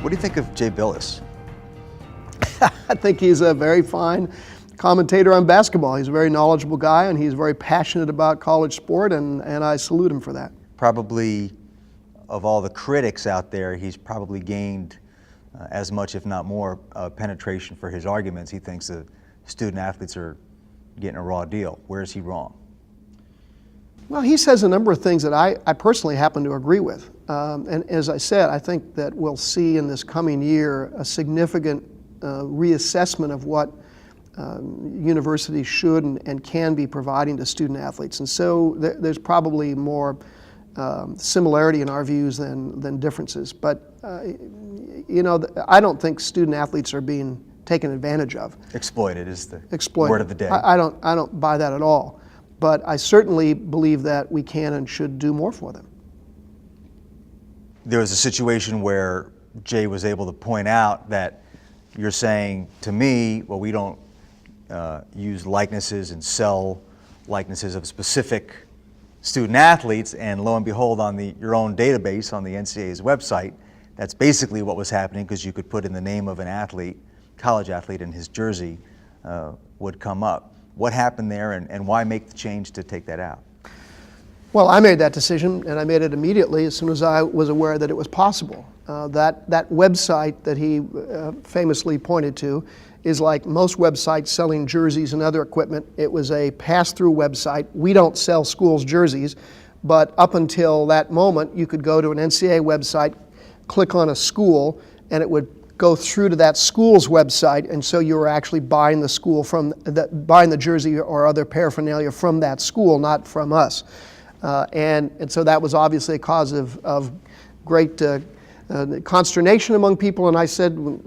What do you think of Jay Bilas? I think he's a very fine commentator on basketball. He's a very knowledgeable guy, and he's very passionate about college sport, and I salute him for that. Probably, of all the critics out there, he's probably gained as much, if not more, penetration for his arguments. He thinks the student athletes are getting a raw deal. Where is he wrong? Well, he says a number of things that I personally happen to agree with. And as I said, I think that we'll see in this coming year a significant reassessment of what universities should and can be providing to student athletes. And so there's probably more similarity in our views than differences. But, you know, I don't think student athletes are being taken advantage of. Exploited is the Exploited. word of the day. I don't buy that at all. But I certainly believe that we can and should do more for them. There was a situation where Jay was able to point out that you're saying to me, well, we don't use likenesses and sell likenesses of specific student athletes, and lo and behold, on your own database on the NCAA's website, that's basically what was happening, because you could put in the name of an athlete, college athlete, and his jersey would come up. What happened there, and why make the change to take that out? Well, I made that decision, and I made it immediately as soon as I was aware that it was possible. That website that he famously pointed to is like most websites selling jerseys and other equipment. It was a pass-through website. We don't sell schools' jerseys, but up until that moment, you could go to an NCAA website, click on a school, and it would go through to that school's website, and so you were actually buying the jersey or other paraphernalia from that school, not from us. And so that was obviously a cause of great consternation among people, and I said,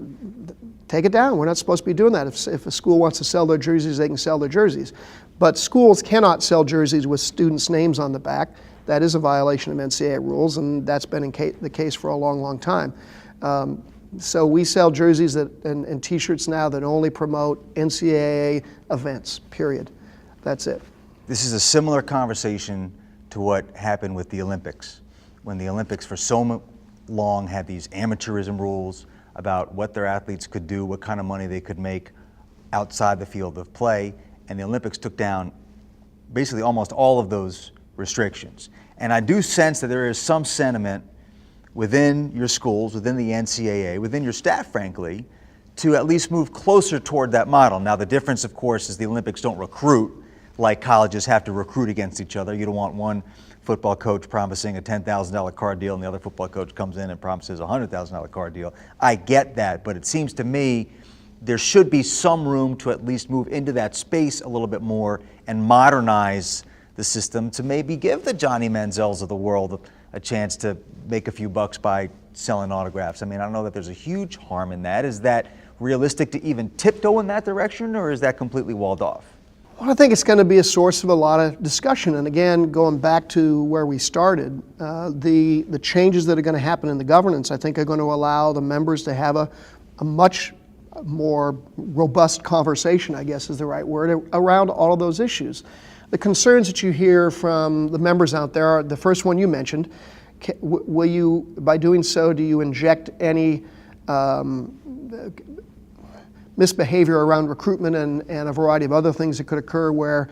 take it down. We're not supposed to be doing that. If a school wants to sell their jerseys, they can sell their jerseys. But schools cannot sell jerseys with students' names on the back. That is a violation of NCAA rules, and that's been the case for a long, long time. So we sell jerseys and T-shirts now that only promote NCAA events, period. That's it. This is a similar conversation to what happened with the Olympics. When the Olympics for so long had these amateurism rules about what their athletes could do, what kind of money they could make outside the field of play, and the Olympics took down basically almost all of those restrictions. And I do sense that there is some sentiment within your schools, within the NCAA, within your staff, frankly, to at least move closer toward that model. Now, the difference, of course, is the Olympics don't recruit like colleges have to recruit against each other. You don't want one football coach promising a $10,000 car deal and the other football coach comes in and promises a $100,000 car deal. I get that, but it seems to me there should be some room to at least move into that space a little bit more and modernize the system to maybe give the Johnny Manziels of the world a chance to make a few bucks by selling autographs. I mean, I don't know that there's a huge harm in that. Is that realistic to even tiptoe in that direction, or is that completely walled off? Well, I think it's going to be a source of a lot of discussion. And again, going back to where we started, the changes that are going to happen in the governance, I think, are going to allow the members to have a much more robust conversation, I guess is the right word, around all of those issues. The concerns that you hear from the members out there are the first one you mentioned. Will you, by doing so, do you inject any misbehavior around recruitment and a variety of other things that could occur where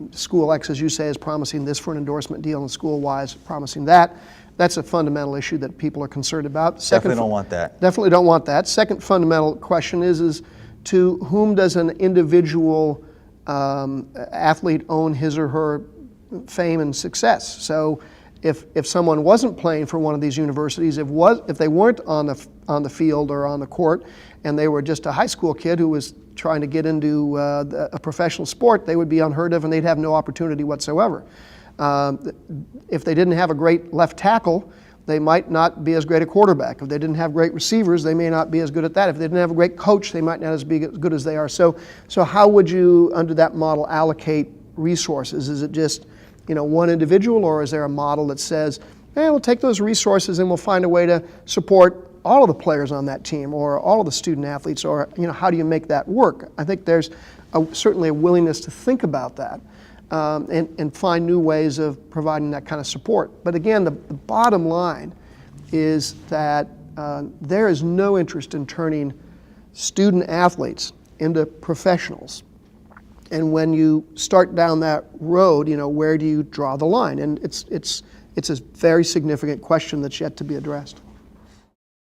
school X, as you say, is promising this for an endorsement deal and school Y is promising that? That's a fundamental issue that people are concerned about. Definitely don't want that. Definitely don't want that. Second fundamental question is to whom does an individual athlete own his or her fame and success? So if someone wasn't playing for one of these universities, if they weren't on the field or on the court, and they were just a high school kid who was trying to get into a professional sport, they would be unheard of and they'd have no opportunity whatsoever. If they didn't have a great left tackle, they might not be as great a quarterback. If they didn't have great receivers, they may not be as good at that. If they didn't have a great coach, they might not be as good as they are. So how would you, under that model, allocate resources? Is it just, one individual, or is there a model that says, we'll take those resources and we'll find a way to support all of the players on that team or all of the student athletes, or how do you make that work? I think there's certainly a willingness to think about that. And find new ways of providing that kind of support. But again, the bottom line is that there is no interest in turning student athletes into professionals. And when you start down that road, where do you draw the line? And it's a very significant question that's yet to be addressed.